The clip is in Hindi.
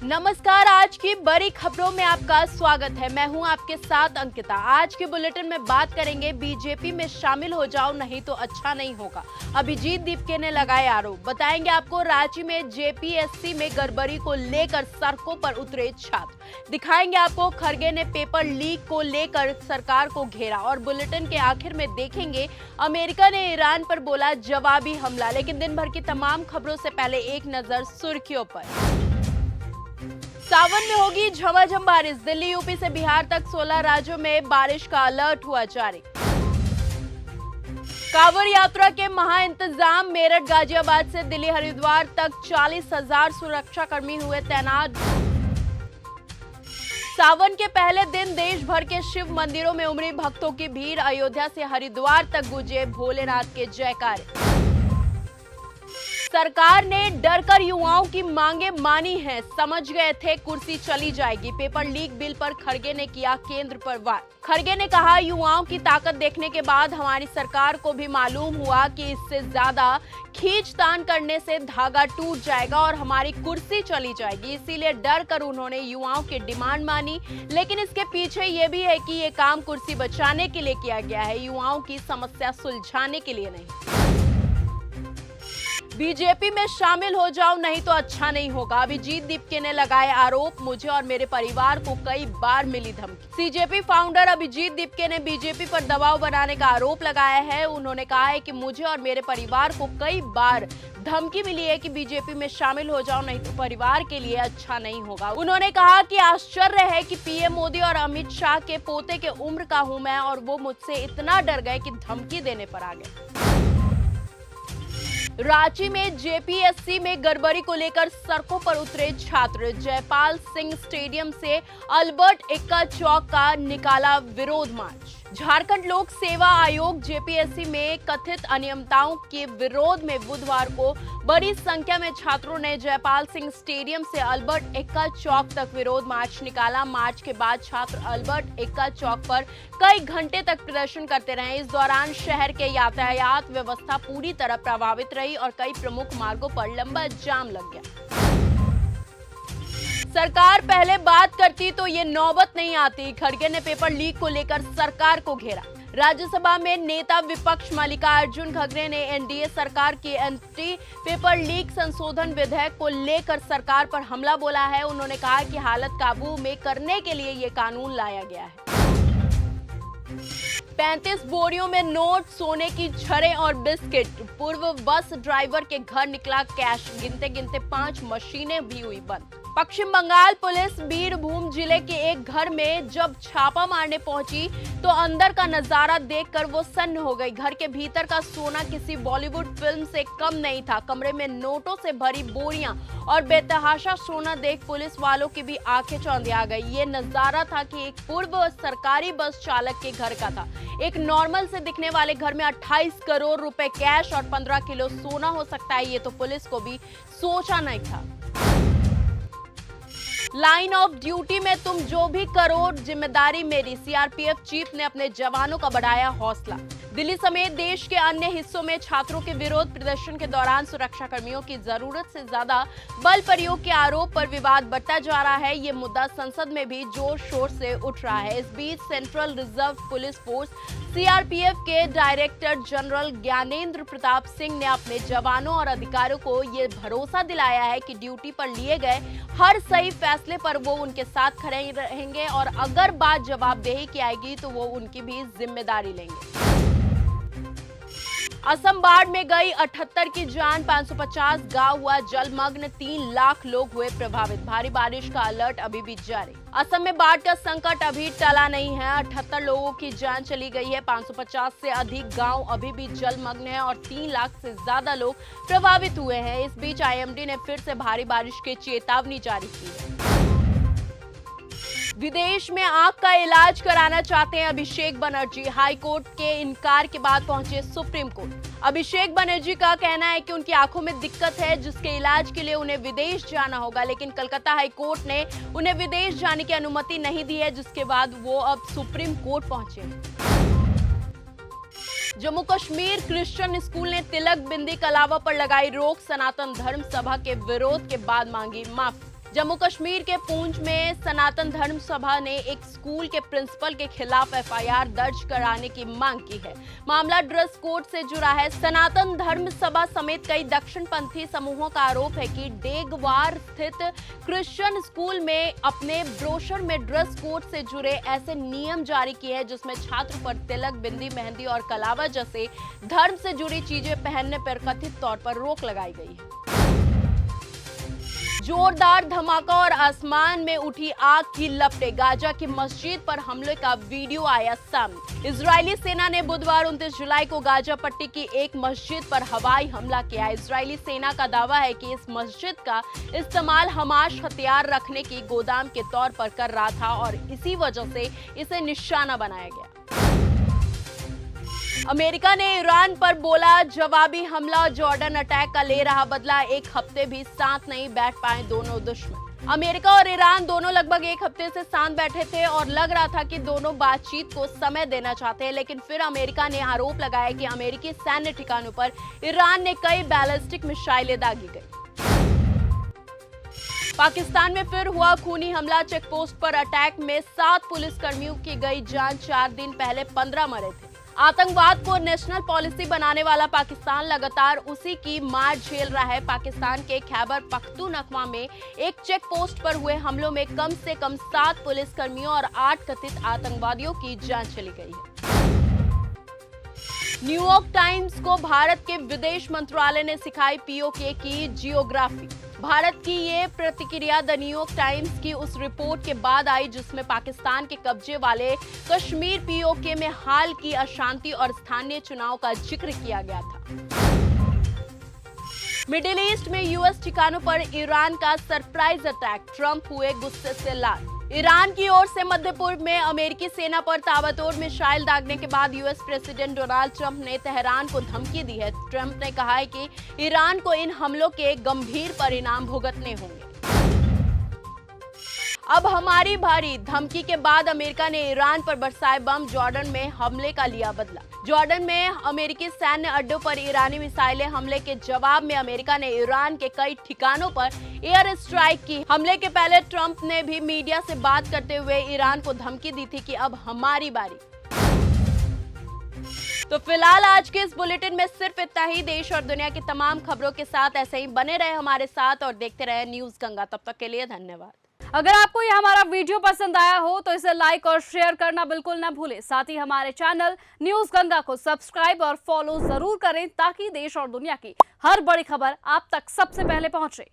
नमस्कार। आज की बड़ी खबरों में आपका स्वागत है। मैं हूं आपके साथ अंकिता। आज के बुलेटिन में बात करेंगे बीजेपी में शामिल हो जाओ नहीं तो अच्छा नहीं होगा, अभिजीत दीपके ने लगाए आरोप। बताएंगे आपको रांची में जेपीएससी में गड़बड़ी को लेकर सड़कों पर उतरे छात्र। दिखाएंगे आपको खरगे ने पेपर लीक को लेकर सरकार को घेरा। और बुलेटिन के आखिर में देखेंगे अमेरिका ने ईरान पर बोला जवाबी हमला। लेकिन दिन भर की तमाम खबरों से पहले एक नजर सुर्खियों पर। सावन में होगी झमाझम बारिश। दिल्ली यूपी से बिहार तक 16 राज्यों में बारिश का अलर्ट हुआ जारी। कांवड़ यात्रा के महा इंतजाम। मेरठ गाजियाबाद से दिल्ली हरिद्वार तक 40,000 सुरक्षाकर्मी हुए तैनात। सावन के पहले दिन देश भर के शिव मंदिरों में उमड़ी भक्तों की भीड़। अयोध्या से हरिद्वार तक गूंजे भोलेनाथ के जयकारे। सरकार ने डरकर युवाओं की मांगे मानी हैं। समझ गए थे कुर्सी चली जाएगी। पेपर लीक बिल पर खरगे ने किया केंद्र पर वार। खरगे ने कहा युवाओं की ताकत देखने के बाद हमारी सरकार को भी मालूम हुआ कि इससे ज्यादा खींचतान करने से धागा टूट जाएगा और हमारी कुर्सी चली जाएगी। इसीलिए डर कर उन्होंने युवाओं की डिमांड मानी। लेकिन इसके पीछे ये भी है कि ये काम कुर्सी बचाने के लिए किया गया है, युवाओं की समस्या सुलझाने के लिए नहीं। बीजेपी में शामिल हो जाओ नहीं तो अच्छा नहीं होगा, अभिजीत दीपके ने लगाए आरोप। मुझे और मेरे परिवार को कई बार मिली धमकी। सीजेपी फाउंडर अभिजीत दीपके ने बीजेपी पर दबाव बनाने का आरोप लगाया है। उन्होंने कहा है कि मुझे और मेरे परिवार को कई बार धमकी मिली है कि बीजेपी में शामिल हो जाओ नहीं तो परिवार के लिए अच्छा नहीं होगा। उन्होंने कहा कि आश्चर्य है कि पीएम मोदी और अमित शाह के पोते के उम्र का हूं मैं और वो मुझसे इतना डर गए कि धमकी देने पर आ गए। रांची में जेपीएससी में गड़बड़ी को लेकर सड़कों पर उतरे छात्र। जयपाल सिंह स्टेडियम से अल्बर्ट एक्का चौक का निकाला विरोध मार्च। झारखंड लोक सेवा आयोग जेपीएससी में कथित अनियमितताओं के विरोध में बुधवार को बड़ी संख्या में छात्रों ने जयपाल सिंह स्टेडियम से अल्बर्ट एक्का चौक तक विरोध मार्च निकाला। मार्च के बाद छात्र अल्बर्ट एक्का चौक पर कई घंटे तक प्रदर्शन करते रहे। इस दौरान शहर के यातायात व्यवस्था पूरी तरह प्रभावित रही और कई प्रमुख मार्गों पर लंबा जाम लग गया। सरकार पहले बात करती तो ये नौबत नहीं आती। खड़गे ने पेपर लीक को लेकर सरकार को घेरा। राज्यसभा में नेता विपक्ष मल्लिकार्जुन खड़गे ने एनडीए सरकार की एंटी पेपर लीक संशोधन विधेयक को लेकर सरकार पर हमला बोला है। उन्होंने कहा कि हालत काबू में करने के लिए ये कानून लाया गया है। 35 बोरियों में नोट, सोने की छड़ें और बिस्किट। पूर्व बस ड्राइवर के घर निकला कैश। गिनते गिनते 5 मशीनें भी हुई बंद। पश्चिम बंगाल पुलिस बीरभूम जिले के एक घर में जब छापा मारने पहुंची तो अंदर का नजारा देखकर वो सन्न हो गई। घर के भीतर का सोना किसी बॉलीवुड फिल्म से कम नहीं था। कमरे में नोटों से भरी बोरियां और बेतहाशा सोना देख पुलिस वालों की भी आंखें चौंधी आ गई। ये नजारा था कि एक पूर्व सरकारी बस चालक के घर का था। एक नॉर्मल से दिखने वाले घर में 28 करोड़ रुपए कैश और 15 किलो सोना हो सकता है, ये तो पुलिस को भी सोचा नहीं था। लाइन ऑफ ड्यूटी में तुम जो भी करो जिम्मेदारी मेरी। सीआरपीएफ चीफ ने अपने जवानों का बढ़ाया हौसला। दिल्ली समेत देश के अन्य हिस्सों में छात्रों के विरोध प्रदर्शन के दौरान सुरक्षाकर्मियों की जरूरत से ज्यादा बल प्रयोग के आरोप पर विवाद बढ़ता जा रहा है। ये मुद्दा संसद में भी जोर शोर से उठ रहा है। इस बीच central reserve police force CRPF के डायरेक्टर जनरल ज्ञानेंद्र प्रताप सिंह ने अपने जवानों और अधिकारियों को ये भरोसा दिलाया है कि ड्यूटी पर लिए गए हर सही फैसले पर वो उनके साथ खड़े रहेंगे और अगर बात जवाबदेही की आएगी तो वो उनकी भी जिम्मेदारी लेंगे। असम बाढ़ में गई 78 की जान, 550 गांव हुआ जलमग्न, 3 लाख लोग हुए प्रभावित। भारी बारिश का अलर्ट अभी भी जारी। असम में बाढ़ का संकट अभी टला नहीं है। 78 लोगों की जान चली गई है। 550 से अधिक गांव अभी भी जलमग्न है और 3 लाख से ज्यादा लोग प्रभावित हुए हैं। इस बीच आईएमडी ने फिर से भारी बारिश की चेतावनी जारी की है। विदेश में आंख का इलाज कराना चाहते हैं अभिषेक बनर्जी। हाई कोर्ट के इनकार के बाद पहुंचे सुप्रीम कोर्ट। अभिषेक बनर्जी का कहना है कि उनकी आंखों में दिक्कत है जिसके इलाज के लिए उन्हें विदेश जाना होगा, लेकिन कलकत्ता हाई कोर्ट ने उन्हें विदेश जाने की अनुमति नहीं दी है, जिसके बाद वो अब सुप्रीम कोर्ट पहुंचे। जम्मू कश्मीर क्रिश्चियन स्कूल ने तिलक बिंदी कलावा पर लगाई रोक। सनातन धर्म सभा के विरोध के बाद मांगी माफी। जम्मू कश्मीर के पूंछ में सनातन धर्म सभा ने एक स्कूल के प्रिंसिपल के खिलाफ एफआईआर दर्ज कराने की मांग की है। मामला ड्रेस कोड से जुड़ा है। सनातन धर्म सभा समेत कई दक्षिणपंथी समूहों का आरोप है कि डेगवार स्थित क्रिश्चियन स्कूल में अपने ब्रोशर में ड्रेस कोड से जुड़े ऐसे नियम जारी किए हैं जिसमें छात्र पर तिलक, बिंदी, मेहंदी और कलावा जैसे धर्म से जुड़ी चीजें पहनने पर कथित तौर पर रोक लगाई गई है। जोरदार धमाका और आसमान में उठी आग की लपटें। गाजा की मस्जिद पर हमले का वीडियो आया सामने। इजरायली सेना ने बुधवार 29 जुलाई को गाजा पट्टी की एक मस्जिद पर हवाई हमला किया। इजरायली सेना का दावा है कि इस मस्जिद का इस्तेमाल हमास हथियार रखने की गोदाम के तौर पर कर रहा था और इसी वजह से इसे निशाना बनाया गया। अमेरिका ने ईरान पर बोला जवाबी हमला। जॉर्डन अटैक का ले रहा बदला। एक हफ्ते भी साथ नहीं बैठ पाए दोनों दुश्मन। अमेरिका और ईरान दोनों लगभग एक हफ्ते से साथ बैठे थे और लग रहा था कि दोनों बातचीत को समय देना चाहते हैं, लेकिन फिर अमेरिका ने आरोप लगाया कि अमेरिकी सैन्य ठिकानों पर ईरान ने कई बैलिस्टिक मिसाइलें दागी गई। पाकिस्तान में फिर हुआ खूनी हमला। चेकपोस्ट पर अटैक में 7 पुलिसकर्मियों की गई जान। 4 दिन पहले 15 मरे थे। आतंकवाद को नेशनल पॉलिसी बनाने वाला पाकिस्तान लगातार उसी की मार झेल रहा है। पाकिस्तान के खैबर पख्तूनख्वा में एक चेक पोस्ट पर हुए हमलों में कम से कम 7 पुलिसकर्मियों और 8 कथित आतंकवादियों की जान चली गई है। न्यूयॉर्क टाइम्स को भारत के विदेश मंत्रालय ने सिखाई पीओके की जियोग्राफी। भारत की ये प्रतिक्रिया द न्यूयॉर्क टाइम्स की उस रिपोर्ट के बाद आई जिसमें पाकिस्तान के कब्जे वाले कश्मीर पीओके में हाल की अशांति और स्थानीय चुनाव का जिक्र किया गया था। मिडिल ईस्ट में यूएस ठिकानों पर ईरान का सरप्राइज अटैक। ट्रंप हुए गुस्से से लाल। ईरान की ओर से मध्य पूर्व में अमेरिकी सेना पर ताबड़तोड़ मिसाइल दागने के बाद यूएस प्रेसिडेंट डोनाल्ड ट्रंप ने तेहरान को धमकी दी है। ट्रंप ने कहा है कि ईरान को इन हमलों के गंभीर परिणाम भुगतने होंगे। अब हमारी भारी। धमकी के बाद अमेरिका ने ईरान पर बरसाए बम। जॉर्डन में हमले का लिया बदला। जॉर्डन में अमेरिकी सैन्य अड्डों पर ईरानी मिसाइलें हमले के जवाब में अमेरिका ने ईरान के कई ठिकानों पर एयर स्ट्राइक की। हमले के पहले ट्रंप ने भी मीडिया से बात करते हुए ईरान को धमकी दी थी कि अब हमारी बारी। तो फिलहाल आज के इस बुलेटिन में सिर्फ इतना ही। देश और दुनिया की तमाम खबरों के साथ ऐसे ही बने रहे हमारे साथ और देखते रहे न्यूज गंगा। तब तक के लिए धन्यवाद। अगर आपको यह हमारा वीडियो पसंद आया हो तो इसे लाइक और शेयर करना बिल्कुल ना भूलें। साथ ही हमारे चैनल न्यूज गंगा को सब्सक्राइब और फॉलो जरूर करें ताकि देश और दुनिया की हर बड़ी खबर आप तक सबसे पहले पहुंचे।